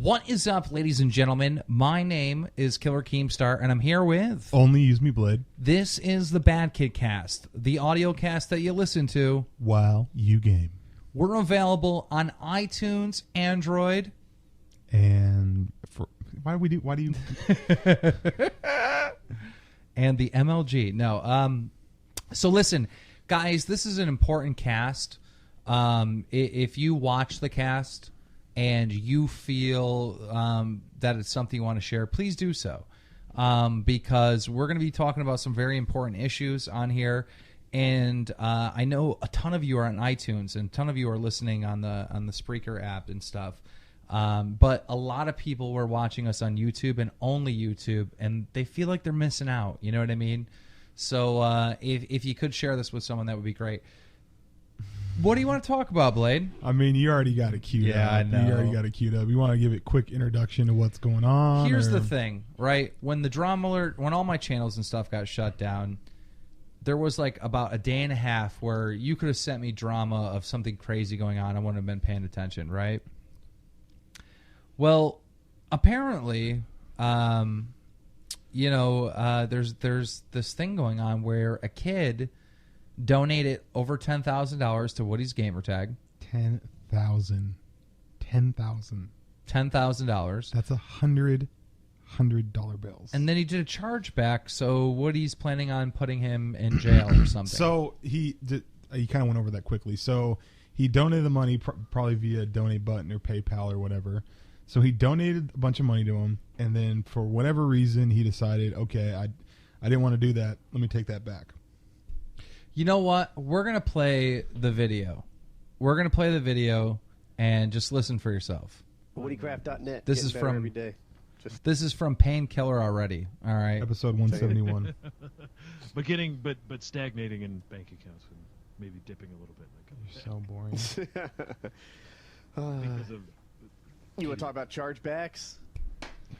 What is up, ladies and gentlemen? My name is Killer Keemstar, and I'm here with... Only Use Me Blade. This is the BadKidCast, the audio cast that you listen to while you game. We're available on iTunes, Android, and why do you and the MLG. No, so listen, guys, this is an important cast. If you watch the cast and you feel that it's something you want to share, please do so, because we're going to be talking about some very important issues on here. And I know a ton of you are on iTunes, and a ton of you are listening on the Spreaker app and stuff. But a lot of people were watching us on YouTube and only YouTube, and they feel like they're missing out. You know what I mean? So if you could share this with someone, that would be great. What do you want to talk about, Blade? I mean, you already got it queued up. Yeah, I know. You already got it queued up. You want to give it a quick introduction to what's going on? Here's the thing, right? When the drama alert, when all my channels and stuff got shut down, there was like about a day and a half where you could have sent me drama of something crazy going on. I wouldn't have been paying attention, right? Well, apparently, there's this thing going on where a kid donated over $10,000 to Woodysgamertag. $10,000. That's $100 bills. And then he did a chargeback, so Woody's planning on putting him in jail or something. So he kind of went over that quickly. So he donated the money probably via donate button or PayPal or whatever. So he donated a bunch of money to him, and then for whatever reason he decided, okay, I didn't want to do that. Let me take that back. You know what? We're going to play the video. We're going to play the video and just listen for yourself. Woodycraft.net. This is from every day. This is from Painkiller already. All right. Episode 171. but stagnating in bank accounts and maybe dipping a little bit. You're so boring. Because of, you want to talk about chargebacks?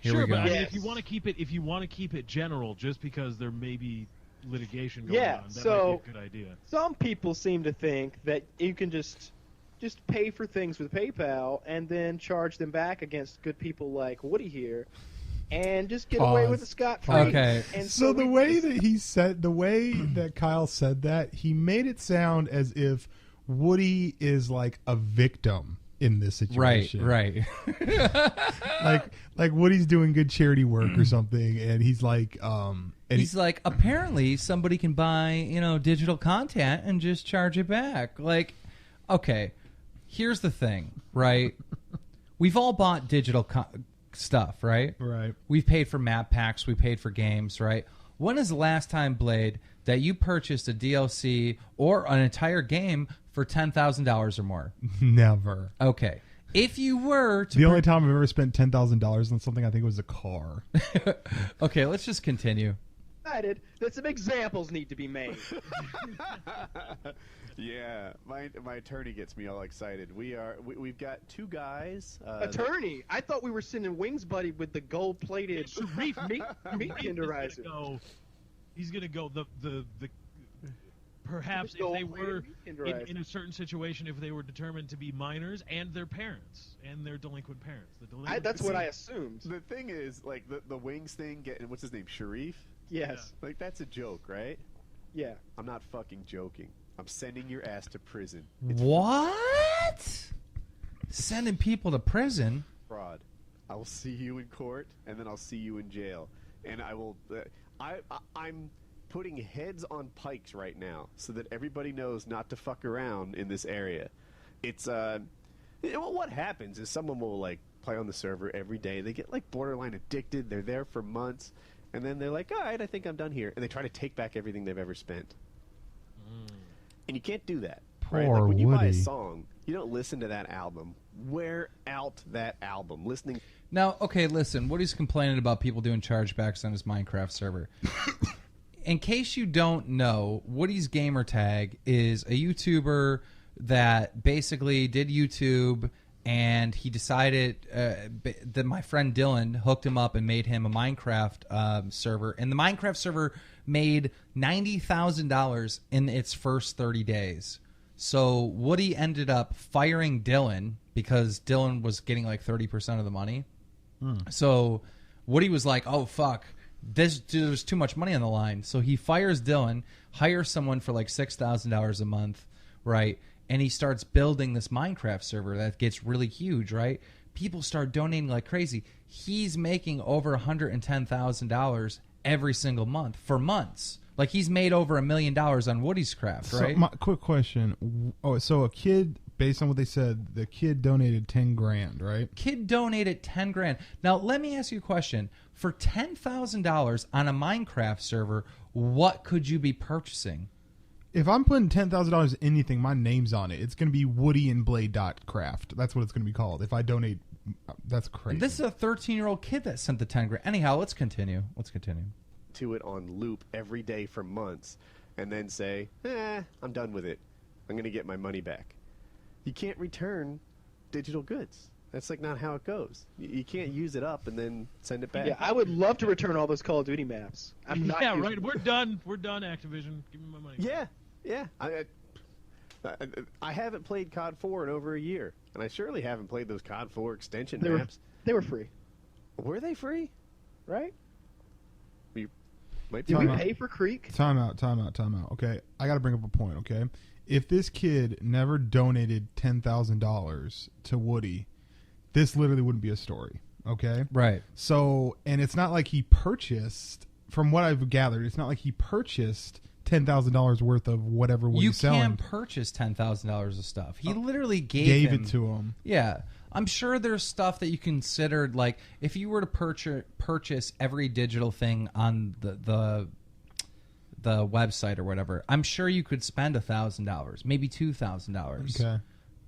Here we go. But I mean, if you want to keep it general, just because there may be litigation going on, that might be a good idea. Some people seem to think that you can just pay for things with PayPal and then charge them back against good people like Woody here, and just get away with a scot-free. Okay. And so the way that Kyle said that, he made it sound as if Woody is like a victim in this situation. Right. like Woody's doing good charity work or something, and he's like, he's like, apparently somebody can buy, digital content and just charge it back. Like, okay, here's the thing, right? We've all bought digital stuff, right? Right. We've paid for map packs, we paid for games, right? When is the last time, Blade, that you purchased a DLC or an entire game for $10,000 or more? Never. Okay. If you were to... The only time I've ever spent $10,000 on something, I think it was a car. Okay, let's just continue. That some examples need to be made. Yeah, my attorney gets me all excited. We've got two guys. Attorney? I thought we were sending Wings Buddy with the gold-plated meat tenderizer. He's gonna go the perhaps if they were in a certain situation, if they were determined to be minors and their parents and their delinquent parents. That's what I assumed. The thing is, like the Wings thing, what's his name, Sharif? Yes. Yeah. Like, that's a joke, right? Yeah. I'm not fucking joking. I'm sending your ass to prison. What? Sending people to prison? Fraud. I will see you in court, and then I'll see you in jail. And I will... I'm putting heads on pikes right now so that everybody knows not to fuck around in this area. It's... what happens is someone will, like, play on the server every day. They get, like, borderline addicted. They're there for months. And then they're like, all right, I think I'm done here. And they try to take back everything they've ever spent. And you can't do that. Right? Like, when you buy a song, you don't listen to that album. Wear out that album. Listening. Now, okay, listen. Woody's complaining about people doing chargebacks on his Minecraft server. In case you don't know, Woody's Gamertag is a YouTuber that basically did YouTube, and he decided that my friend Dylan hooked him up and made him a Minecraft server. And the Minecraft server made $90,000 in its first 30 days. So Woody ended up firing Dylan because Dylan was getting like 30% of the money. So Woody was like, oh, fuck. There's too much money on the line. So he fires Dylan, hires someone for like $6,000 a month, right? And he starts building this Minecraft server that gets really huge, right? People start donating like crazy. He's making over $110,000 every single month for months. Like, he's made over $1 million on Woody's Craft, right? So, quick question. Oh, so a kid, based on what they said, the kid donated 10 grand, right? Kid donated 10 grand. Now, let me ask you a question. For $10,000 on a Minecraft server, what could you be purchasing? If I'm putting $10,000 in anything, my name's on it. It's going to be Woody and Blade.craft. That's what it's going to be called. If I donate, that's crazy. And this is a 13-year-old kid that sent the 10 grand. Anyhow, let's continue. To it on loop every day for months, and then say, I'm done with it. I'm going to get my money back. You can't return digital goods. That's like not how it goes. You can't use it up and then send it back. Yeah, I would love to return all those Call of Duty maps. I'm not using right. We're done. We're done, Activision. Give me my money. Yeah. I haven't played COD 4 in over a year, and I surely haven't played those COD 4 extension maps. They were free. Were they free? Right? Did we pay for Creek? Time out. Okay, I got to bring up a point, okay? If this kid never donated $10,000 to Woody, this literally wouldn't be a story, okay? Right. So, and it's not like he purchased, from what I've gathered, it's not like he purchased $10,000 worth of whatever Woody's selling. You can't purchase $10,000 of stuff. He literally gave it to him. Yeah. I'm sure there's stuff that you considered, like if you were to purchase every digital thing on the website or whatever, I'm sure you could spend $1,000, maybe $2,000. Okay.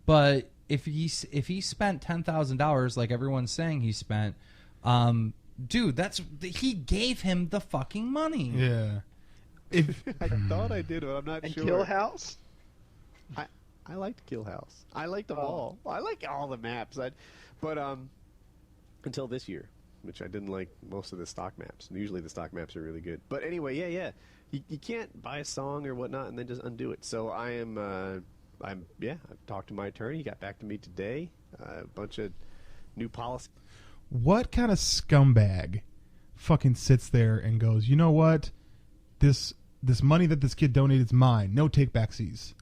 But if he spent $10,000 like everyone's saying he spent, dude, he gave him the fucking money. Yeah. I thought I did, but I'm not sure. And Kill House? I liked Kill House. I liked them all. I like all the maps. But until this year, which I didn't like most of the stock maps. Usually the stock maps are really good. But anyway, yeah. You can't buy a song or whatnot and then just undo it. So I've talked to my attorney. He got back to me today. A bunch of new policy. What kind of scumbag fucking sits there and goes, you know what? This money that this kid donated is mine. No take-backsies.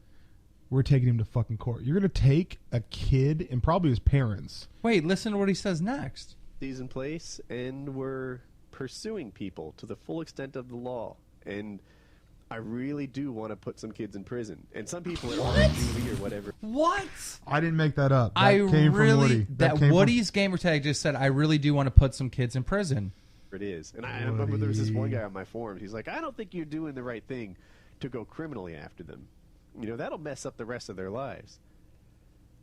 We're taking him to fucking court. You're going to take a kid and probably his parents. Wait, listen to what he says next. He's in place, and we're pursuing people to the full extent of the law. And I really do want to put some kids in prison. And some people are on Julie or whatever. What? I didn't make that up. That came from Woody. Woody's gamertag just said, I really do want to put some kids in prison. It is. And I remember there was this one guy on my forums. He's like, I don't think you're doing the right thing to go criminally after them. You know, that'll mess up the rest of their lives.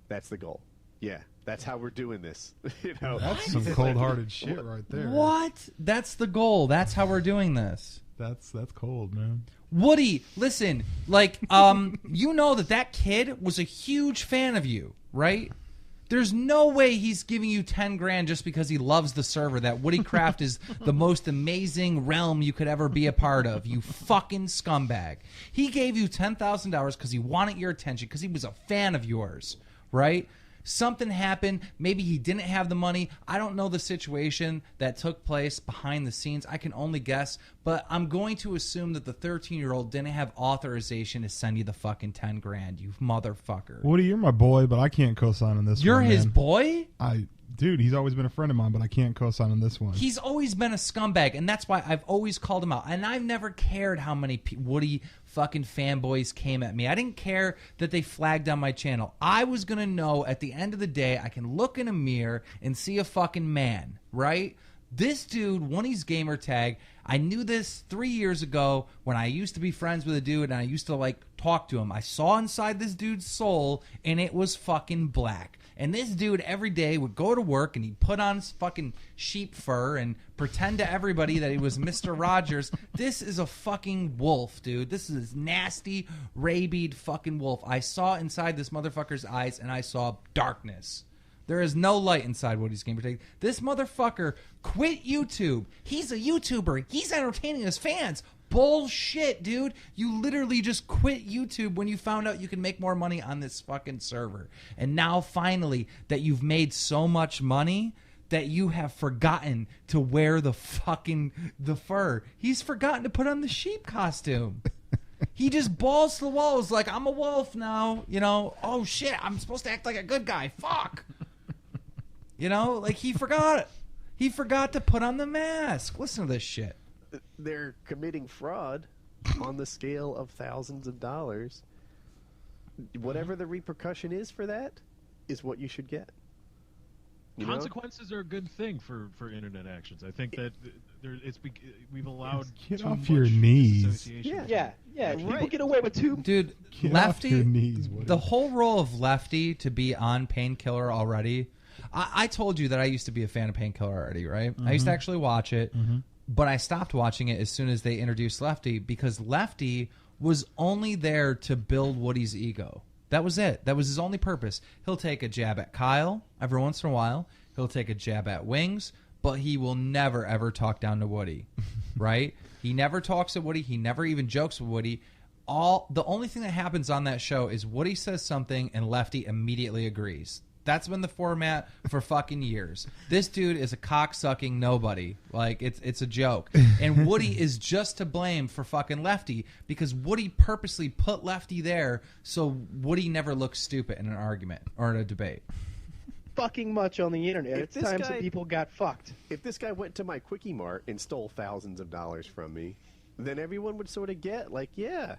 That's the goal. Yeah, that's how we're doing this. You know, that's some cold-hearted shit right there. What? That's the goal. That's how we're doing this. That's cold, man. Woody, listen, like, you know that kid was a huge fan of you, right? There's no way he's giving you 10 grand just because he loves the server. That Woodycraft is the most amazing realm you could ever be a part of. You fucking scumbag. He gave you $10,000 because he wanted your attention, because he was a fan of yours, right? Something happened. Maybe he didn't have the money. I don't know the situation that took place behind the scenes. I can only guess. But I'm going to assume that the 13-year-old didn't have authorization to send you the fucking 10 grand, you motherfucker. Woody, you're my boy, but I can't co-sign on this You're one, his man. boy? Dude, he's always been a friend of mine, but I can't co-sign on this one. He's always been a scumbag, and that's why I've always called him out. And I've never cared how many Woody fucking fanboys came at me. I didn't care that they flagged on my channel. I was going to know at the end of the day, I can look in a mirror and see a fucking man, right? This dude, Woodysgamertag, I knew this 3 years ago when I used to be friends with a dude and I used to, like, talk to him. I saw inside this dude's soul, and it was fucking black. And this dude every day would go to work and he'd put on his fucking sheep fur and pretend to everybody that he was Mr. Rogers. This is a fucking wolf, dude. This is nasty, rabied fucking wolf. I saw inside this motherfucker's eyes and I saw darkness. There is no light inside Woody's Gamertag. This motherfucker quit YouTube. He's a YouTuber. He's entertaining his fans. Bullshit, dude. You literally just quit YouTube when you found out you can make more money on this fucking server. And now finally that you've made so much money that you have forgotten to wear the fur. He's forgotten to put on the sheep costume. He just balls to the wall. It's like, I'm a wolf now. You know, oh shit, I'm supposed to act like a good guy. Fuck. You know, like he forgot it. He forgot to put on the mask. Listen to this shit. They're committing fraud on the scale of thousands of dollars. Whatever the repercussion is for that is what you should get. Consequences are a good thing for internet actions. I think that we've allowed get off your knees. Yeah. People get away with two. Dude, Get Lefty, off your knees, Woody. the whole role of Lefty to be on Painkiller already. I told you that I used to be a fan of Painkiller already, right? I used to actually watch it, but I stopped watching it as soon as they introduced Lefty because Lefty was only there to build Woody's ego. That was it. That was his only purpose. He'll take a jab at Kyle every once in a while. He'll take a jab at Wings, but he will never, ever talk down to Woody, right? He never talks to Woody. He never even jokes with Woody. The only thing that happens on that show is Woody says something and Lefty immediately agrees. That's been the format for fucking years. This dude is a cock-sucking nobody. Like, it's a joke. And Woody is just to blame for fucking Lefty because Woody purposely put Lefty there so Woody never looks stupid in an argument or in a debate. Fucking much on the internet. It's times that people got fucked. If this guy went to my Quickie Mart and stole thousands of dollars from me, then everyone would sort of get, like, yeah.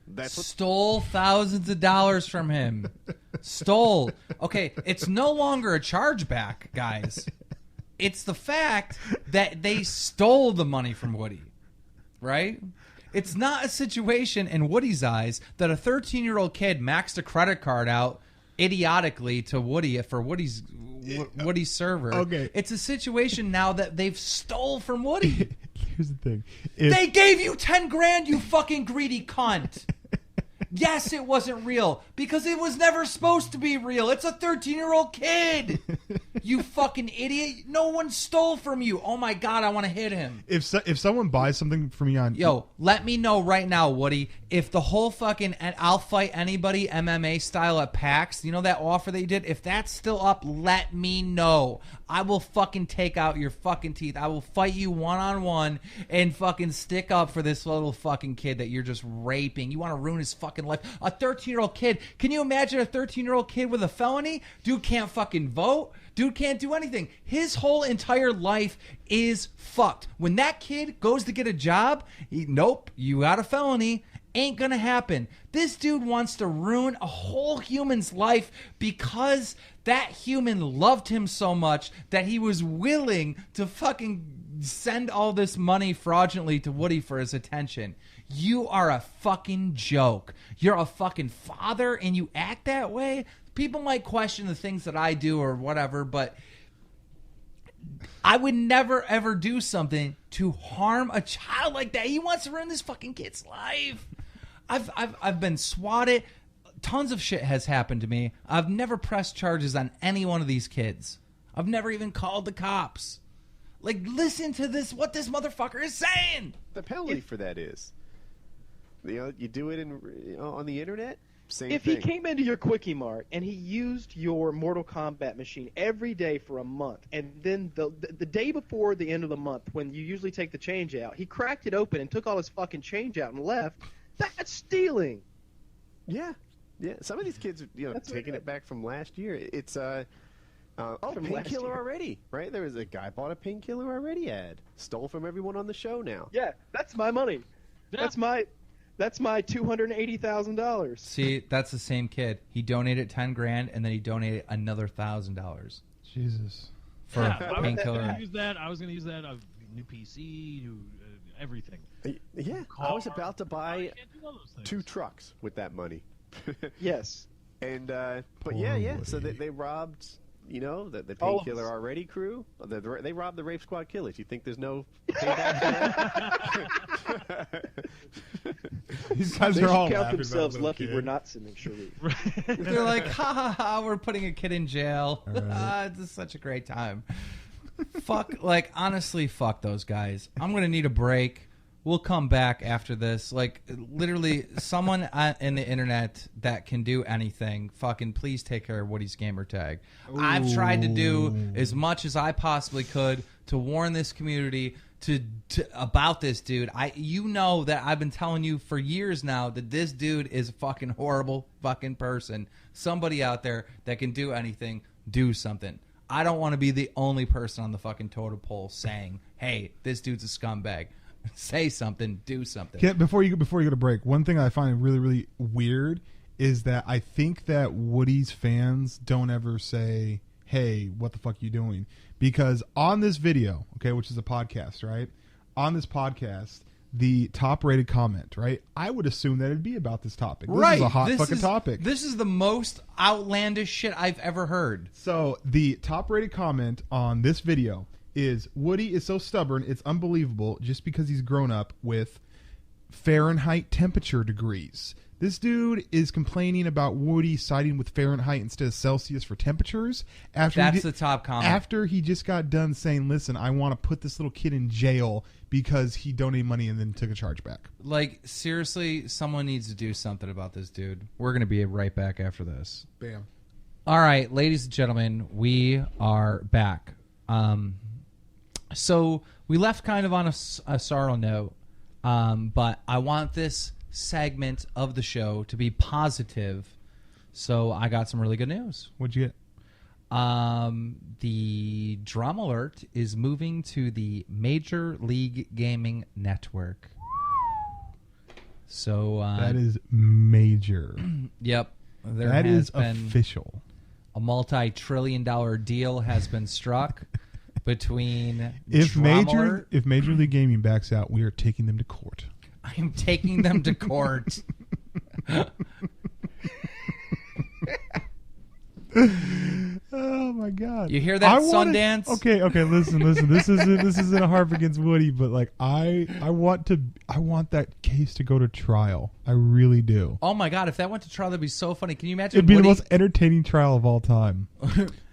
That's what Stole thousands of dollars from him. Stole. Okay, it's no longer a chargeback, guys. It's the fact that they stole the money from Woody, right? It's not a situation in Woody's eyes that a 13-year-old kid maxed a credit card out idiotically to Woody for Woody's server. Okay. It's a situation now that they've stole from Woody. Here's the thing. They gave you 10 grand, you fucking greedy cunt. Yes, it wasn't real because it was never supposed to be real. It's a 13-year-old kid. You fucking idiot. No one stole from you. Oh my God, I want to hit him. If someone buys something from me on... Yo, let me know right now, Woody, if the whole fucking I'll fight anybody MMA style at PAX, you know that offer that you did? If that's still up, let me know. I will fucking take out your fucking teeth. I will fight you one-on-one and fucking stick up for this little fucking kid that you're just raping. You want to ruin his fucking life. A 13-year-old kid. Can you imagine a 13-year-old kid with a felony? Dude can't fucking vote. Dude can't do anything. His whole entire life is fucked. When that kid goes to get a job, nope, you got a felony. Ain't gonna happen. This dude wants to ruin a whole human's life because that human loved him so much that he was willing to fucking send all this money fraudulently to Woody for his attention. You are a fucking joke. You're a fucking father and you act that way? People might question the things that I do or whatever, but I would never ever do something to harm a child like that. He wants to ruin this fucking kid's life. I've been swatted. Tons of shit has happened to me. I've never pressed charges on any one of these kids. I've never even called the cops. Like, listen to this, what this motherfucker is saying. the penalty for that is. You do it on the internet. Same if thing. he came into your Quickie Mart and he used your Mortal Kombat machine every day for a month, and then the day before the end of the month, when you usually take the change out, he cracked it open and took all his fucking change out and left, that's stealing. Yeah. Some of these kids are taking it back from last year. It's Painkiller already, right? There was a guy bought a Painkiller already ad. Stole from everyone on the show now. Yeah, that's my money. Yeah. That's my $280,000. See, that's the same kid. He donated $10,000 and then he donated another $1,000 Jesus. for Painkiller. I was going to use that. New PC, new everything. Yeah, I was about to buy 2 trucks with that money. Yes. And but Poor yeah. Woody. So they robbed the Painkiller Already crew. They robbed the Rape Squad Killers. You think there's no payback for that? These guys They are should all count laughing themselves about lucky little we're kid. not sending Sharif. They're like, ha ha ha, we're putting a kid in jail. Right. This is such a great time. Honestly, fuck those guys. I'm going to need a break. We'll come back after this. Literally, someone in the internet that can do anything, fucking please take care of Woody's Gamertag. I've tried to do as much as I possibly could to warn this community about this dude. You know that I've been telling you for years now that this dude is a fucking horrible fucking person. Somebody out there that can do anything, do something. I don't want to be the only person on the fucking totem pole saying, hey, this dude's a scumbag. Say something, do something. Yeah, before you go to break, one thing I find really, really weird is that I think that Woody's fans don't ever say, hey, what the fuck are you doing? Because on this video, okay, which is a podcast, right? On this podcast, the top rated comment, right? I would assume that it'd be about this topic. This is a hot fucking topic. This is the most outlandish shit I've ever heard. So the top rated comment on this video is, Woody is so stubborn, it's unbelievable just because he's grown up with Fahrenheit temperature degrees. This dude is complaining about Woody siding with Fahrenheit instead of Celsius for temperatures. That's the top comment. After he just got done saying, listen, I want to put this little kid in jail because he donated money and then took a charge back. Seriously, someone needs to do something about this dude. We're going to be right back after this. Bam. All right, ladies and gentlemen, we are back. So we left kind of on a sorrow note, but I want this segment of the show to be positive, so I got some really good news. What'd you get? The Drum Alert is moving to the Major League Gaming Network. So that is major. Yep. That is official. A multi-trillion-dollar deal has been struck between If Drummer. Major League Gaming backs out, we are taking them to court. I am taking them to court. Oh my god! You hear that, Sundance? Okay. Listen. This isn't a harp against Woody, but I want that case to go to trial. I really do. Oh my god! If that went to trial, that'd be so funny. Can you imagine? It'd be Woody, the most entertaining trial of all time.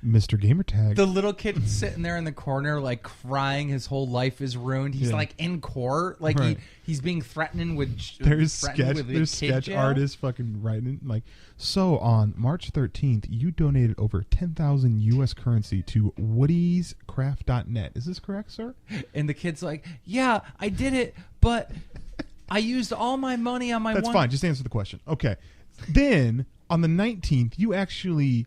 Mr. Gamertag. the little kid sitting there in the corner, crying. His whole life is ruined. He's in court, Right. he's being threatened with. There's There's sketch artists fucking writing so on March 13th you donated over 10,000 U.S. currency to woodyscraft.net. Is this correct, sir? And the kid's like, yeah, I did it, but I used all my money on my. That's fine. Just answer the question. Okay. Then on the 19th you actually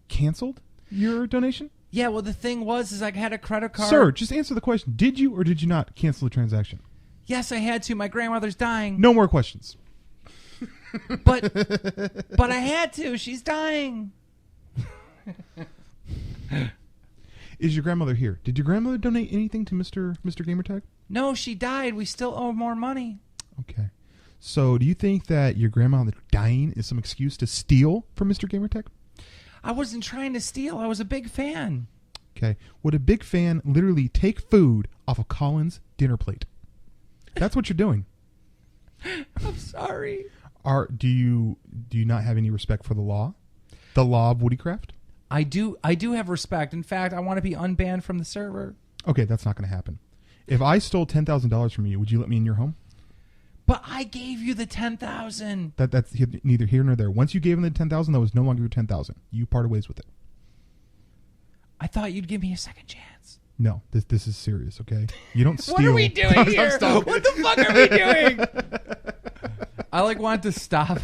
canceled your donation? Yeah. Well, the thing was, I had a credit card. Sir, just answer the question. Did you or did you not cancel the transaction? Yes, I had to. My grandmother's dying. No more questions. But I had to. She's dying. Is your grandmother here? Did your grandmother donate anything to Mr. Gamertag? No, she died. We still owe more money. Okay. So do you think that your grandmother dying is some excuse to steal from Mr. Gamertag? I wasn't trying to steal. I was a big fan. Okay. Would a big fan literally take food off of Colin's dinner plate? That's what you're doing. I'm sorry. Do you not have any respect for the law? The law of Woodycraft? I do have respect. In fact, I want to be unbanned from the server. Okay, that's not going to happen. If I stole $10,000 from you, would you let me in your home? But I gave you the 10,000. That's neither here nor there. Once you gave him the 10,000, that was no longer your 10,000. You parted ways with it. I thought you'd give me a second chance. No, this is serious, okay? You don't steal. What are we doing here? What the fuck are we doing? I wanted to stop.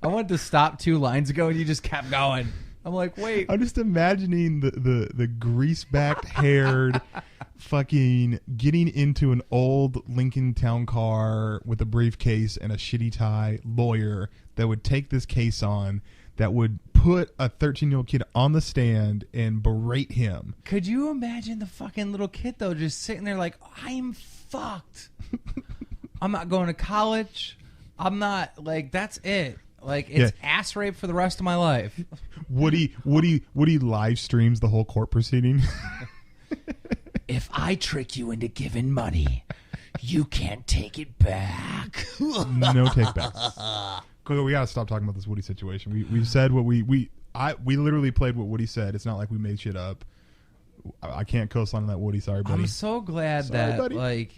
I wanted to stop 2 lines ago, and you just kept going. I'm like, wait. I'm just imagining the grease-backed haired fucking getting into an old Lincoln Town car with a briefcase and a shitty tie lawyer that would take this case on, that would put a 13-year-old kid on the stand and berate him. Could you imagine the fucking little kid, though, just sitting there like, I'm fucked. I'm not going to college. I'm not, that's it. Like, it's ass rape for the rest of my life. Woody live streams the whole court proceeding. If I trick you into giving money, you can't take it back. No takebacks. We gotta stop talking about this Woody situation. We've said what we literally played what Woody said. It's not like we made shit up. I can't co-sign on that, Woody. Sorry, buddy. I'm so glad that buddy. like,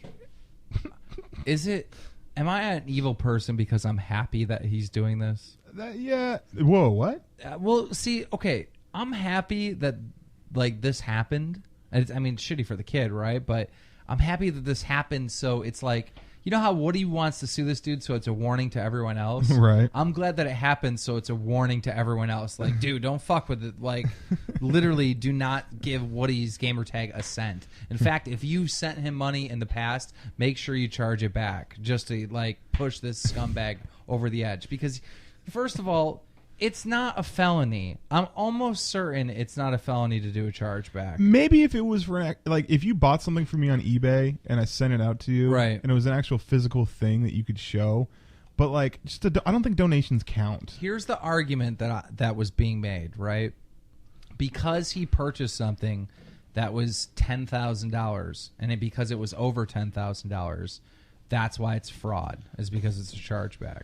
am I an evil person because I'm happy that he's doing this? Yeah. Whoa. What? Well, see, okay, I'm happy that like this happened. It's shitty for the kid, right? But I'm happy that this happened. So it's like, you know how Woody wants to sue this dude, so it's a warning to everyone else. Right. I'm glad that it happened, so it's a warning to everyone else. Like, dude, don't fuck with it. Like, literally, do not give Woody's gamertag a cent. In fact, if you sent him money in the past, make sure you charge it back, just to like push this scumbag over the edge. Because, first of all, it's not a felony. I'm almost certain it's not a felony to do a chargeback. Maybe if it was for like if you bought something from me on eBay and I sent it out to you, right, and it was an actual physical thing that you could show, but like I don't think donations count. Here's the argument that was being made, right? Because he purchased something that was $10,000, and because it was over $10,000, that's why it's fraud. Is because it's a chargeback.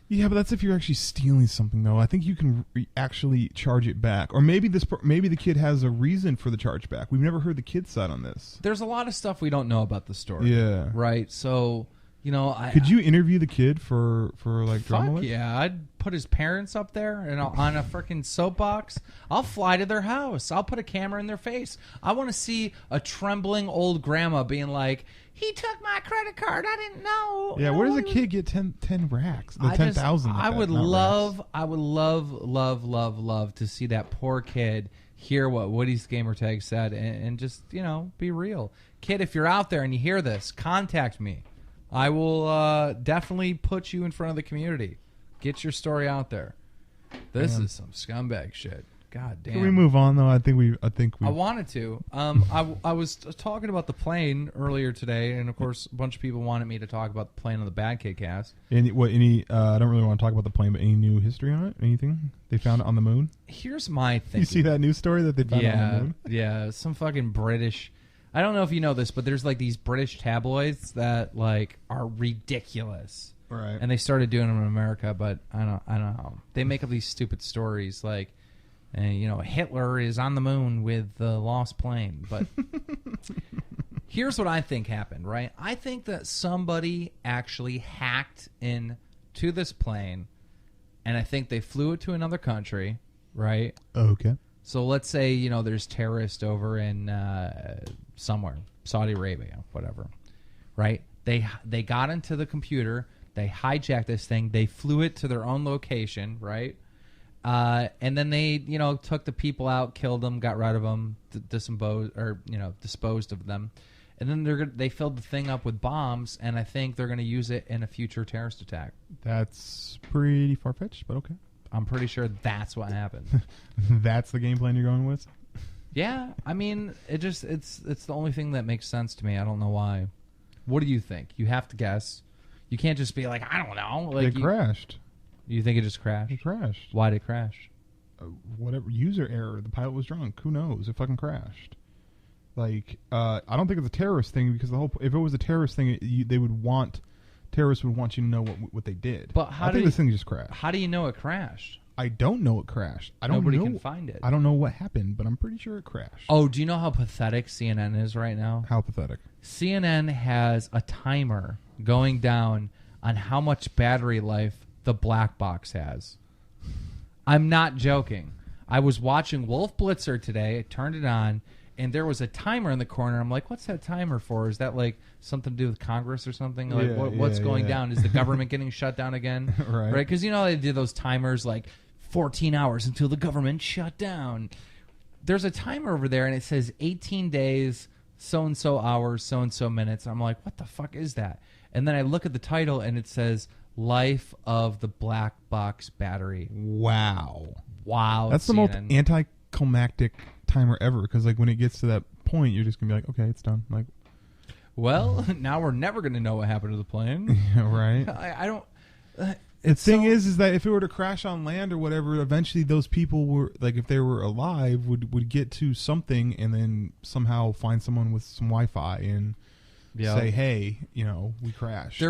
Yeah, but that's if you're actually stealing something, though. I think you can actually charge it back, or maybe the kid has a reason for the chargeback. We've never heard the kid's side on this. There's a lot of stuff we don't know about the story. Yeah, right. So could you interview the kid for like drama? Fuck yeah, I'd put his parents up there and on a freaking soapbox. I'll fly to their house. I'll put a camera in their face. I want to see a trembling old grandma being like, "He took my credit card. I didn't know." Yeah, where does a kid get 10 racks? The 10,000. I would love to see that poor kid hear what Woody's gamertag said and just be real. Kid, if you're out there and you hear this, contact me. I will definitely put you in front of the community. Get your story out there. This is some scumbag shit. God damn. Can we move on though? I think we. I wanted to. I was talking about the plane earlier today, and of course, a bunch of people wanted me to talk about the plane on the BadKidCast. I don't really want to talk about the plane, but any new history on it? Anything they found on the moon? Here's my thing. You see that news story that they found on the moon? Yeah, some fucking British. I don't know if you know this, but there's like these British tabloids that like are ridiculous. Right. And they started doing them in America, but I don't know. They make up these stupid stories like, Hitler is on the moon with the lost plane. But here's what I think happened, right? I think that somebody actually hacked into this plane, and I think they flew it to another country, right? Okay. So let's say, there's terrorists over in somewhere, Saudi Arabia, whatever, right? They got into the computer, they hijacked this thing, they flew it to their own location, right? And then they, took the people out, killed them, got rid of them, disposed of them. And then they filled the thing up with bombs, and I think they're going to use it in a future terrorist attack. That's pretty far-fetched, but okay. I'm pretty sure that's what happened. That's the game plan you're going with? Yeah, it's the only thing that makes sense to me. I don't know why. What do you think? You have to guess. You can't just be like, I don't know. Like, it crashed. You think it just crashed? It crashed. Why did it crash? Whatever, user error. The pilot was drunk. Who knows? It fucking crashed. Like, I don't think it's a terrorist thing because if it was a terrorist thing, terrorists would want you to know what they did. But I think this thing just crashed. How do you know it crashed? I don't know it crashed. Nobody can find it. I don't know what happened, but I'm pretty sure it crashed. Oh, do you know how pathetic CNN is right now? How pathetic? CNN has a timer going down on how much battery life the black box has. I'm not joking. I was watching Wolf Blitzer today. I turned it on, and there was a timer in the corner. I'm like, what's that timer for? Is that like something to do with Congress or something? Like, what's going down? Is the government getting shut down again? Right. Because they did those timers like 14 hours until the government shut down. There's a timer over there, and it says 18 days, so-and-so hours, so-and-so minutes. I'm like, what the fuck is that? And then I look at the title, and it says Life of the Black Box Battery. Wow. That's CNN. the most anticlimactic timer ever, because like when it gets to that point, you're just gonna be like, okay, it's done. Like, well, now we're never gonna know what happened to the plane. Yeah, right. I don't. The thing is that if it were to crash on land or whatever, eventually those people were like, if they were alive, would get to something and then somehow find someone with some Wi-Fi and say, hey, we crashed.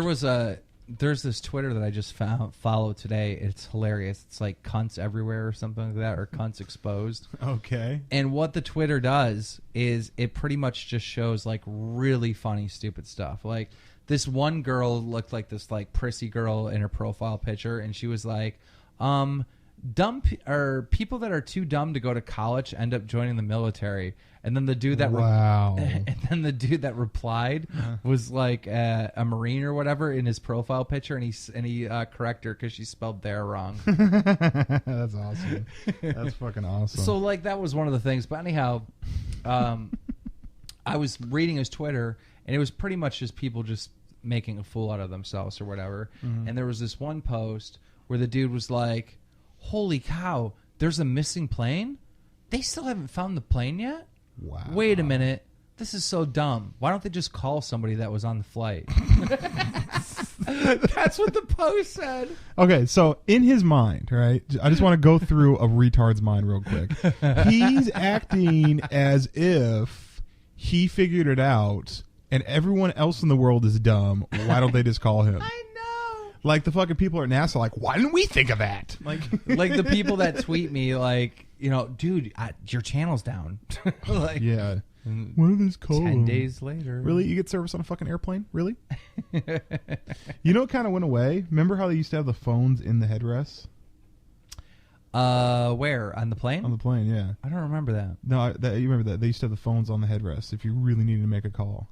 There's this Twitter that I just followed today. It's hilarious. It's like cunts everywhere or something like that, or cunts exposed. Okay. And what the Twitter does is it pretty much just shows like really funny, stupid stuff. Like this one girl looked like this like prissy girl in her profile picture, and she was like, people that are too dumb to go to college end up joining the military. And then the dude that replied was like a Marine or whatever in his profile picture, and he corrected her because she spelled "there" wrong. That's awesome. That's fucking awesome. So like that was one of the things. But anyhow, I was reading his Twitter, and it was pretty much just people just making a fool out of themselves or whatever. Mm-hmm. And there was this one post where the dude was like, "Holy cow, there's a missing plane? They still haven't found the plane yet? Wow. Wait a minute. This is so dumb. Why don't they just call somebody that was on the flight?" That's what the post said. Okay, so in his mind, right? I just want to go through a retard's mind real quick. He's acting as if he figured it out and everyone else in the world is dumb. Why don't they just call him? I know. Like the fucking people at NASA, like, why didn't we think of that? Like the people that tweet me, like, dude, your channel's down. Like, yeah. What are these called? 10 days later. Really? You get service on a fucking airplane? Really? It kind of went away. Remember how they used to have the phones in the headrests? Where? On the plane? On the plane, yeah. I don't remember that. No, you remember that. They used to have the phones on the headrest if you really needed to make a call.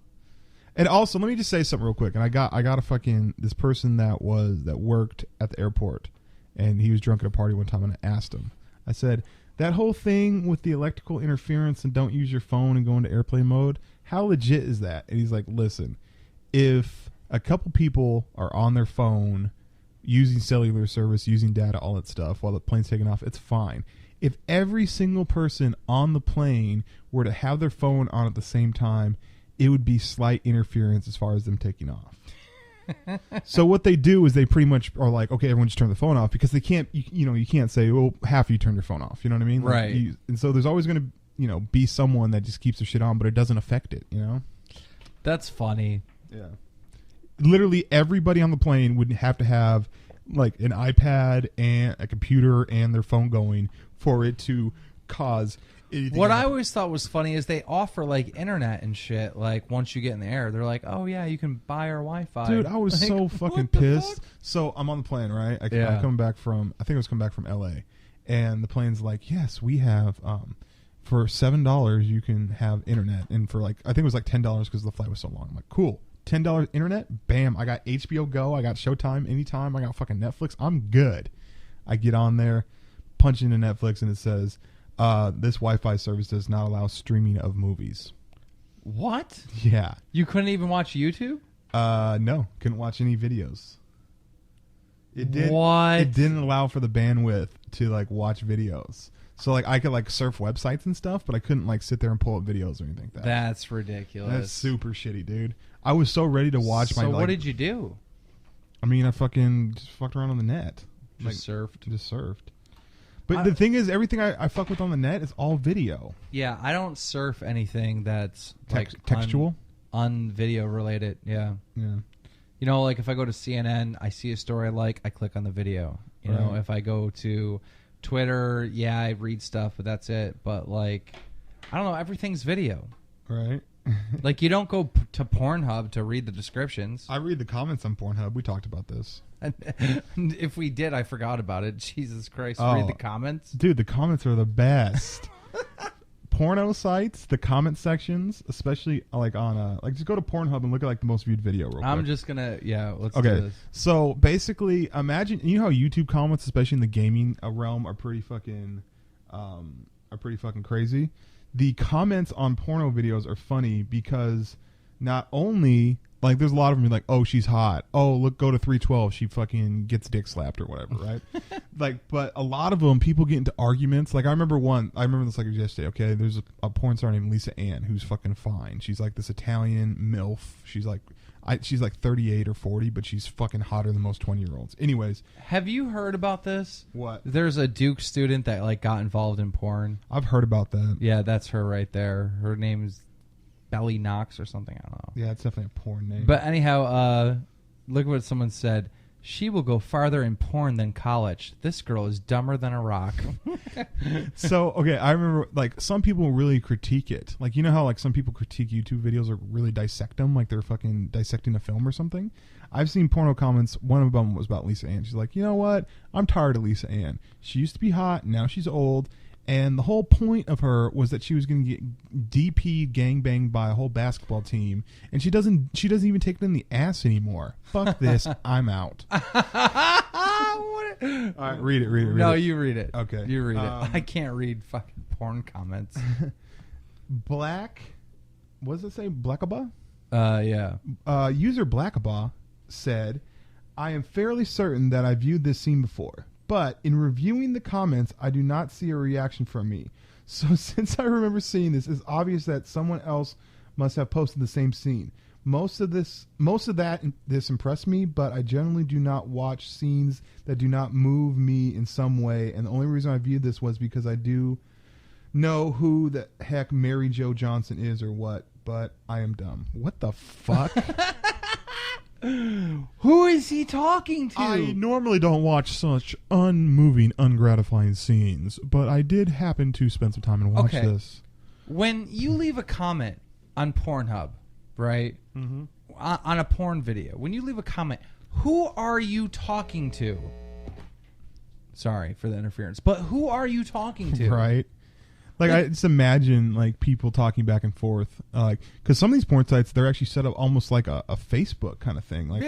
And also, let me just say something real quick. And I got a fucking, this person that worked at the airport, and he was drunk at a party one time, and I asked him. I said, that whole thing with the electrical interference and don't use your phone and go into airplane mode, how legit is that? And he's like, listen, if a couple people are on their phone using cellular service, using data, all that stuff, while the plane's taking off, it's fine. If every single person on the plane were to have their phone on at the same time, it would be slight interference as far as them taking off. So what they do is they pretty much are like, okay, everyone just turn the phone off, because they can't, you can't say, well, half of you turn your phone off. You know what I mean? Right. Like and so there's always going to, be someone that just keeps their shit on, but it doesn't affect it, That's funny. Yeah. Literally everybody on the plane would have to have like an iPad and a computer and their phone going for it to cause anything. What I always thought was funny is they offer like internet and shit. Like once you get in the air, they're like, "Oh yeah, you can buy our Wi-Fi." Dude, I was like, so fucking pissed. So I'm on the plane, right? I'm coming back from, I think I was coming back from LA, and the plane's like, "Yes, we have for $7 you can have internet," and for like, I think it was like $10 because the flight was so long. I'm like, cool. $10 internet, bam! I got HBO Go, I got Showtime anytime, I got fucking Netflix. I'm good. I get on there, punch into Netflix, and it says, this Wi-Fi service does not allow streaming of movies. What? Yeah. You couldn't even watch YouTube? No, couldn't watch any videos. It did. What? It didn't allow for the bandwidth to like watch videos. So like I could like surf websites and stuff, but I couldn't like sit there and pull up videos or anything like that. That's ridiculous. That's super shitty, dude. I was so ready to watch my. So what did you do? I mean, I fucking just fucked around on the net. Just surfed. Just surfed. But the thing is, everything I fuck with on the net is all video. Yeah, I don't surf anything that's like textual, video related. Yeah. Yeah. Like if I go to CNN, I see a story I click on the video. You know, if I go to Twitter, yeah, I read stuff, but that's it. But like, I don't know, everything's video. Right. Like you don't go to Pornhub to read the descriptions. I read the comments on Pornhub. We talked about this. If we did, I forgot about it. Jesus Christ. Read the comments. Dude, the comments are the best. Porno sites, the comment sections, especially like on just go to Pornhub and look at like the most viewed video real quick. I'm just gonna let's do this. So basically, imagine how YouTube comments, especially in the gaming realm, are pretty fucking crazy. The comments on porno videos are funny because not only Like, there's a lot of them like, oh, she's hot. Oh, look, go to 312. She fucking gets dick slapped or whatever, right? Like, but a lot of them, people get into arguments. Like, I remember this like yesterday. Okay, there's a porn star named Lisa Ann who's fucking fine. She's like this Italian MILF. She's like 38 or 40, but she's fucking hotter than most 20-year-olds. Anyways, have you heard about this? What? There's a Duke student that like got involved in porn. I've heard about that. Yeah, that's her right there. Her name is Belly Knox or something. I don't know. Yeah, it's definitely a porn name. But anyhow, look at what someone said. She will go farther in porn than college. This girl is dumber than a rock. So, okay, I remember, like, some people really critique it. Like, you know how, like, some people critique YouTube videos or really dissect them, like they're fucking dissecting a film or something? I've seen porno comments. One of them was about Lisa Ann. She's like, you know what? I'm tired of Lisa Ann. She used to be hot. Now she's old. And the whole point of her was that she was going to get DP'd, gangbanged by a whole basketball team, and she doesn't even take it in the ass anymore. Fuck this, I'm out. All right, read it. No, you read it. Okay, you read it. I can't read fucking porn comments. What does it say? Blackaba? Yeah. User Blackaba said, "I am fairly certain that I viewed this scene before. But in reviewing the comments, I do not see a reaction from me. So since I remember seeing this, it's obvious that someone else must have posted the same scene. Most of this impressed me, but I generally do not watch scenes that do not move me in some way. And the only reason I viewed this was because I do know who the heck Mary Jo Johnson is or what. But I am dumb. What the fuck?" Who is he talking to? I normally don't watch such unmoving, ungratifying scenes, but I did happen to spend some time and watch this. When you leave a comment on Pornhub, right, on a porn video, when you leave a comment, who are you talking to? Sorry for the interference, but who are you talking to? Right. Like, I just imagine, like, people talking back and forth, because some of these porn sites, they're actually set up almost like a Facebook kind of thing, like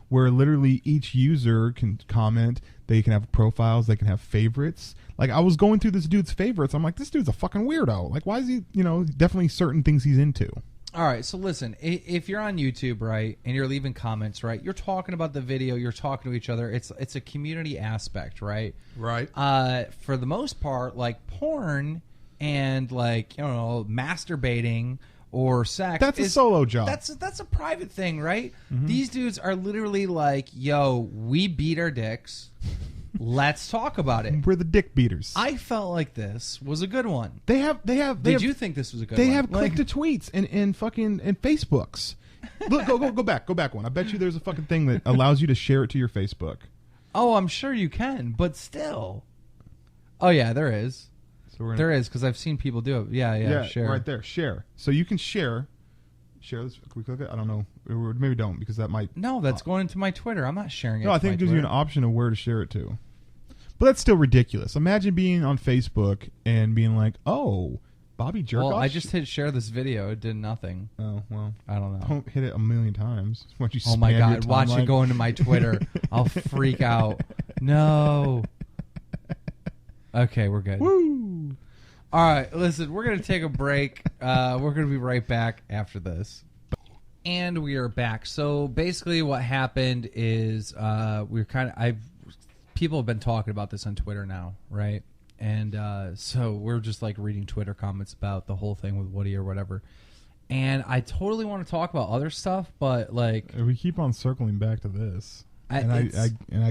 where literally each user can comment, they can have profiles, they can have favorites. Like, I was going through this dude's favorites, I'm like, this dude's a fucking weirdo. Like, why is he, definitely certain things he's into. All right, so listen, if you're on YouTube, right, and you're leaving comments, right, you're talking about the video, you're talking to each other, it's a community aspect, right? Right. For the most part, like, porn and, like, masturbating or sex, that's a solo job. That's a private thing, right? These dudes are literally like, yo, we beat our dicks. Let's talk about it. We're the dick beaters. I felt like this was a good one. Did you think this was a good one? They have click-to-tweets and fucking Facebooks. Look, go back one. I bet you there's a fucking thing that allows you to share it to your Facebook. Oh, I'm sure you can, but still. Oh, yeah, there is. There is, because I've seen people do it. Yeah, share. Right there, share. So you can share this. Can we click it? I don't know. Or maybe don't, because that might... No, that's going into my Twitter. I'm not sharing it. No, I think it gives you an option of where to share it to. But that's still ridiculous. Imagine being on Facebook and being like, oh, Bobby Jerkoff. Well, I just hit share this video. It did nothing. Oh, well. I don't know. Don't hit it a million times. Watch you oh, my God. Watch it go into my Twitter. I'll freak out. No. Okay, we're good. Woo! All right, listen, we're going to take a break. We're going to be right back after this. And we are back. So basically what happened is people have been talking about this on Twitter now, right? And so we're just like reading Twitter comments about the whole thing with Woody or whatever. And I totally want to talk about other stuff, but like... We keep on circling back to this. I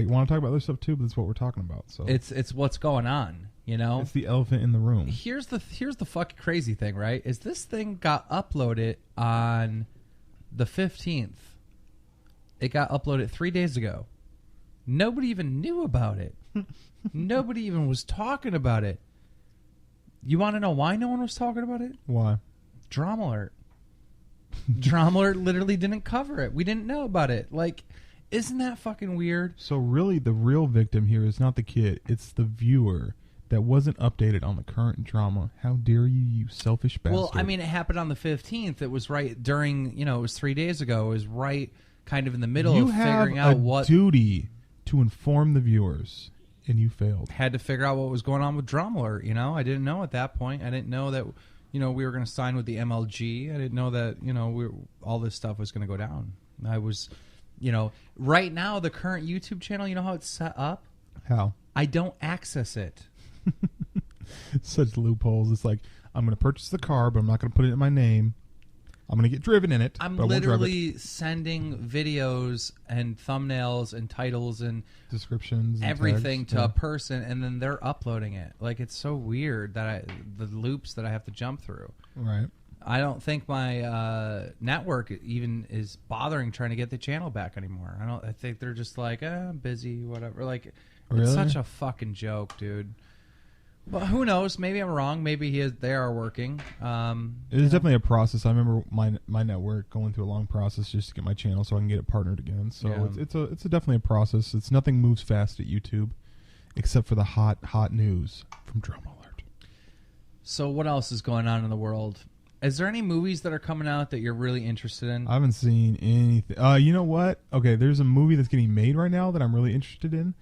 want to talk about other stuff too, but that's what we're talking about. So it's what's going on, It's the elephant in the room. Here's the fucking crazy thing, right? Is this thing got uploaded on the 15th. It got uploaded 3 days ago. Nobody even knew about it. Nobody even was talking about it. You want to know why no one was talking about it? Why? Drama alert. Drama alert literally didn't cover it. We didn't know about it. Like... Isn't that fucking weird? So really the real victim here is not the kid. It's the viewer that wasn't updated on the current drama. How dare you, you selfish bastard. Well, I mean, it happened on the 15th. It was right during, it was 3 days ago. It was right kind of in the middle of figuring out what... You have a duty to inform the viewers, and you failed. Had to figure out what was going on with Drama Alert, I didn't know at that point. I didn't know that, we were going to sign with the MLG. I didn't know that, all this stuff was going to go down. I was, right now, the current YouTube channel, you know how it's set up? How? I don't access it. Such loopholes. It's like, I'm going to purchase the car, but I'm not going to put it in my name. I'm going to get driven in it. I'm but I won't drive literally sending videos and thumbnails and titles and descriptions and everything tags. to a person, and then they're uploading it. Like, it's so weird that the loops that I have to jump through. Right. I don't think my network even is bothering trying to get the channel back anymore. I think they're just like, I'm busy, whatever. Like, Really? It's such a fucking joke, dude. Well, who knows? Maybe I'm wrong. Maybe they are working. It is definitely a process. I remember my network going through a long process just to get my channel so I can get it partnered again. So Yeah. it's definitely a process. It's nothing moves fast at YouTube, except for the hot news from Drama Alert. So what else is going on in the world? Is there any movies that are coming out that you're really interested in? I haven't seen anything. You know what? Okay, there's a movie that's getting made right now that I'm really interested in.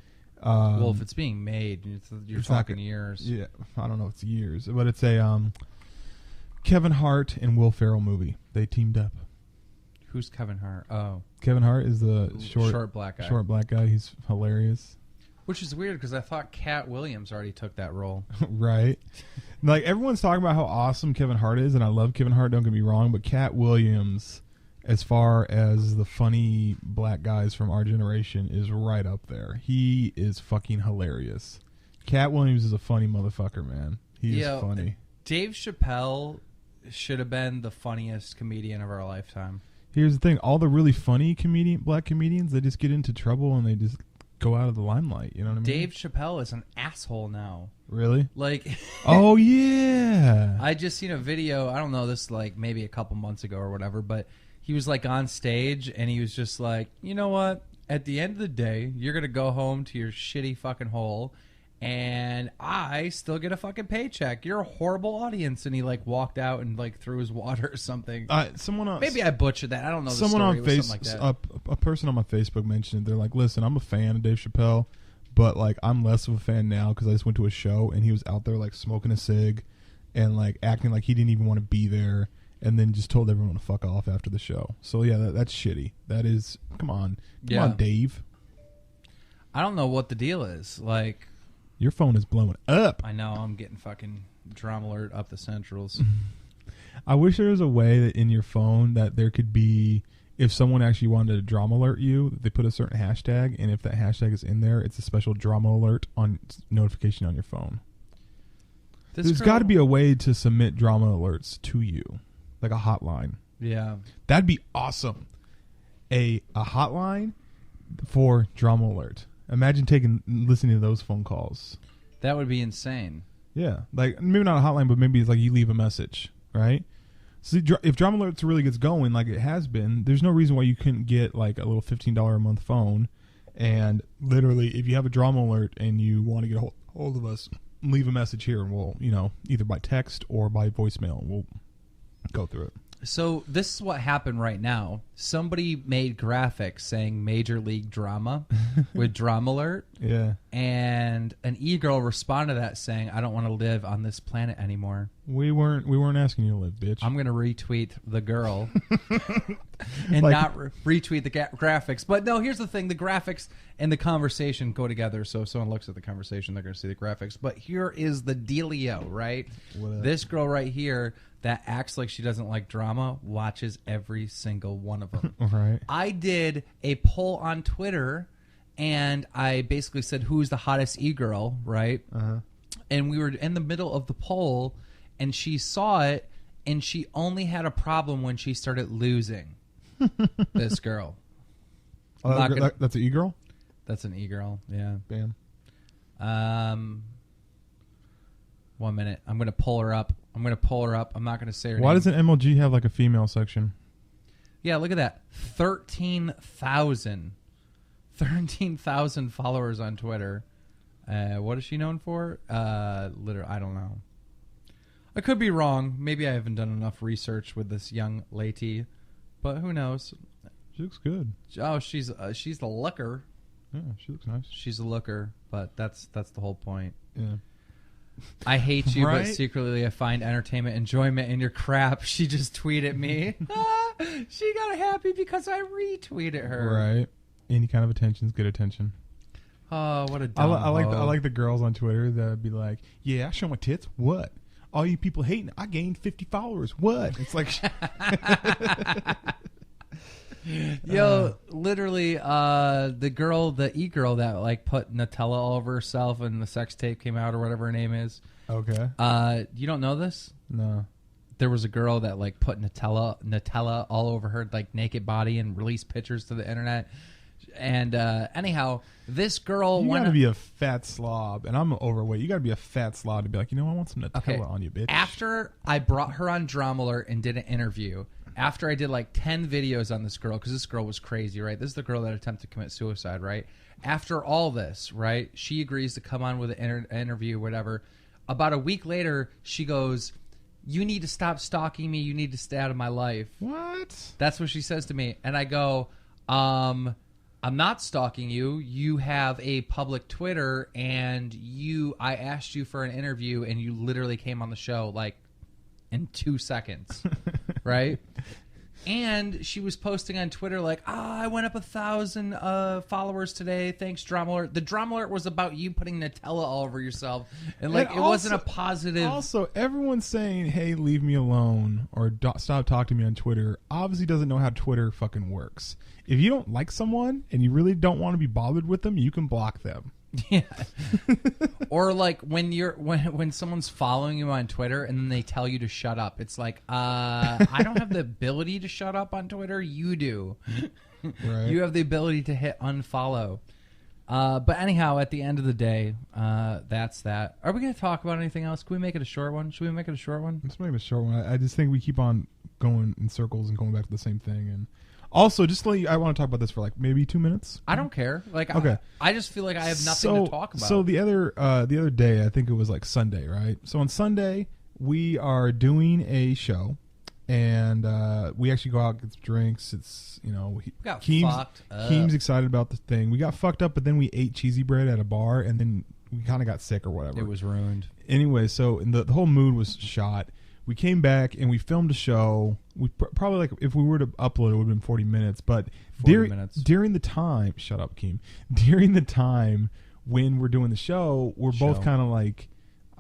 Well, if it's being made, you're it's talking not- years. Yeah, I don't know if it's years, but it's a Kevin Hart and Will Ferrell movie. They teamed up. Who's Kevin Hart? Oh, Kevin Hart is the short black guy. Short black guy. He's hilarious. Which is weird because I thought Cat Williams already took that role. Right. Like, everyone's talking about how awesome Kevin Hart is, and I love Kevin Hart, don't get me wrong, but Cat Williams, as far as the funny black guys from our generation, is right up there. He is fucking hilarious. Cat Williams is a funny motherfucker, man. He is funny. Dave Chappelle should have been the funniest comedian of our lifetime. Here's the thing. All the really funny black comedians, they just get into trouble and they just go out of the limelight. You know what I mean? Dave Chappelle is an asshole now. Really? Like, oh, yeah. I just seen a video, I don't know, this like maybe a couple months ago or whatever, but he was like on stage and he was just like, you know what? At the end of the day, you're going to go home to your shitty fucking hole and I still get a fucking paycheck. You're a horrible audience. And he like walked out and like threw his water or something. Someone else. Maybe I butchered that. I don't know. Someone on Facebook, a person on my Facebook mentioned, they're like, listen, I'm a fan of Dave Chappelle, but like I'm less of a fan now because I just went to a show and he was out there like smoking a cig and like acting like he didn't even want to be there, and then just told everyone to fuck off after the show. So yeah, that's shitty. That is, come on, Dave. I don't know what the deal is. Like, your phone is blowing up. I know, I'm getting fucking Drama Alert up the centrals. I wish there was a way that in your phone that there could be, if someone actually wanted to Drama Alert you, they put a certain hashtag, and if that hashtag is in there, it's a special Drama Alert on notification on your phone. There's got to be a way to submit drama alerts to you, like a hotline. Yeah. That'd be awesome. A hotline for Drama Alert. Imagine listening to those phone calls. That would be insane. Yeah. Like, maybe not a hotline, but maybe it's like you leave a message, right? See, if Drama Alerts really gets going like it has been, there's no reason why you couldn't get like a little $15 a month phone, and literally, if you have a Drama Alert and you want to get a hold of us, leave a message here and we'll, either by text or by voicemail, we'll go through it. So this is what happened right now. Somebody made graphics saying Major League Drama with Drama Alert. Yeah. And an e-girl responded to that saying, I don't want to live on this planet anymore. We weren't asking you to live, bitch. I'm going to retweet the girl and not retweet the graphics. But no, here's the thing. The graphics and the conversation go together. So if someone looks at the conversation, they're going to see the graphics. But here is the dealio, right? This girl right here that acts like she doesn't like drama watches every single one of them. Right. I did a poll on Twitter, and I basically said, who's the hottest e-girl, right? Uh-huh. And we were in the middle of the poll, and she saw it, and she only had a problem when she started losing. This girl. Oh, that's an e-girl? That's an e-girl, yeah. Bam. 1 minute. I'm going to pull her up. I'm not going to say her name. Why doesn't MLG have like a female section? Yeah, look at that. 13,000 followers on Twitter. What is she known for? Literally, I don't know. I could be wrong. Maybe I haven't done enough research with this young lady, but who knows? She looks good. Oh, she's the looker. Yeah, she looks nice. She's a looker, but that's the whole point. Yeah. I hate you, Right? but secretly I find entertainment enjoyment in your crap. She just tweeted me. She got happy because I retweeted her. Right. Any kind of attention is good attention. Oh, what a dumb I hoe. like the girls on Twitter that be like, yeah, I show my tits. What? All you people hating, I gained 50 followers. What? It's like... Yo, literally, the e-girl that like put Nutella all over herself and the sex tape came out or whatever her name is. Okay. You don't know this? No. There was a girl that like put Nutella all over her like naked body and released pictures to the internet. And anyhow, this girl You went gotta be a fat slob, and I'm overweight. You gotta be a fat slob to be like, you know, I want some Nutella on you, bitch. After I brought her on Drama Alert and did an interview, after I did like 10 videos on this girl, because this girl was crazy, right? This is the girl that attempted to commit suicide, right? After all this, right, she agrees to come on with an interview, whatever. About a week later, she goes, you need to stop stalking me. You need to stay out of my life. What? That's what she says to me. And I go, I'm not stalking you. You have a public Twitter, and I asked you for an interview, and you literally came on the show like in 2 seconds, right? And she was posting on Twitter like, I went up 1,000 followers today. Thanks, Drama Alert. The Drama Alert was about you putting Nutella all over yourself, and like it wasn't a positive. Also, everyone saying, "Hey, leave me alone" or "Stop talking to me on Twitter" obviously doesn't know how Twitter fucking works. If you don't like someone and you really don't want to be bothered with them, you can block them. Yeah. Or like when someone's following you on Twitter and then they tell you to shut up. It's like, I don't have the ability to shut up on Twitter. You do. Right. You have the ability to hit unfollow. But anyhow, at the end of the day, that's that. Are we going to talk about anything else? Can we make it a short one? Should we make it a short one? Let's make it a short one. I just think we keep on going in circles and going back to the same thing. And also, just to let you, I want to talk about this for like maybe 2 minutes. I don't care. Like, okay. I just feel like I have nothing to talk about. So the other day, I think it was like Sunday, right? So on Sunday, we are doing a show, and we actually go out, get some drinks. It's, you know, Keem's excited about the thing. We got fucked up, but then we ate cheesy bread at a bar, and then we kind of got sick or whatever. It was ruined. Anyway, so the whole mood was shot. We came back and we filmed a show. We probably, like, if we were to upload, it would have been 40 minutes. But during the time, shut up, Keem. During the time when we're doing the show, we're both kind of like,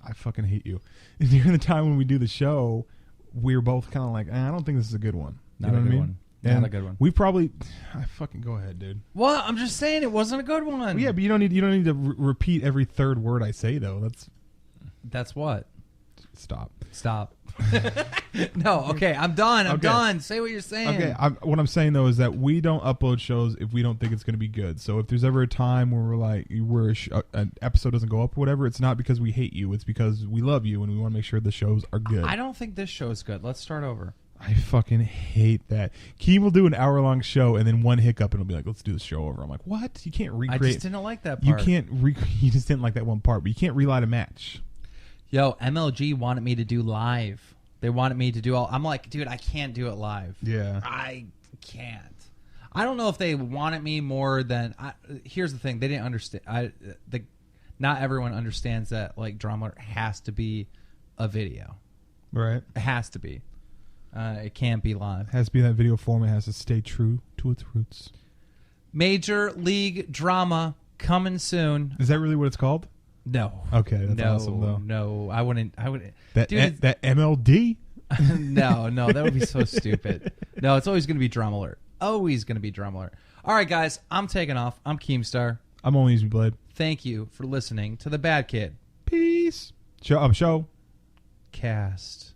I fucking hate you. During the time when we do the show, we're both kind of like, I don't think this is a good one. Not a good one. Not a good one. We probably, I fucking go ahead, dude. Well, I'm just saying it wasn't a good one. Well, yeah, but you don't need to repeat every third word I say, though. That's what. Stop. No, okay, I'm done. I'm done. Say what you're saying. Okay, what I'm saying, though, is that we don't upload shows if we don't think it's going to be good. So if there's ever a time where we're like, an episode doesn't go up or whatever, it's not because we hate you. It's because we love you and we want to make sure the shows are good. I don't think this show is good. Let's start over. I fucking hate that. Keem will do an hour-long show and then one hiccup and he'll be like, let's do the show over. I'm like, what? You can't recreate. I just didn't like that part. You just didn't like that one part, but you can't relight a match. Yo, MLG wanted me to do live. They wanted me to do all. I'm like, dude, I can't do it live. Yeah. I can't. I don't know if they wanted me more than. Here's the thing. They didn't understand. Not everyone understands that, like, Drama has to be a video. Right. It has to be. It can't be live. It has to be that video format. It has to stay true to its roots. Major League Drama coming soon. Is that really what it's called? No. Okay, that's awesome, though. No, I wouldn't. That MLD? No, that would be so stupid. No, it's always going to be Drama Alert. Always going to be Drama Alert. All right, guys, I'm taking off. I'm Keemstar. I'm Only Easy Blade. Thank you for listening to The Bad Kid. Peace. Show. Cast.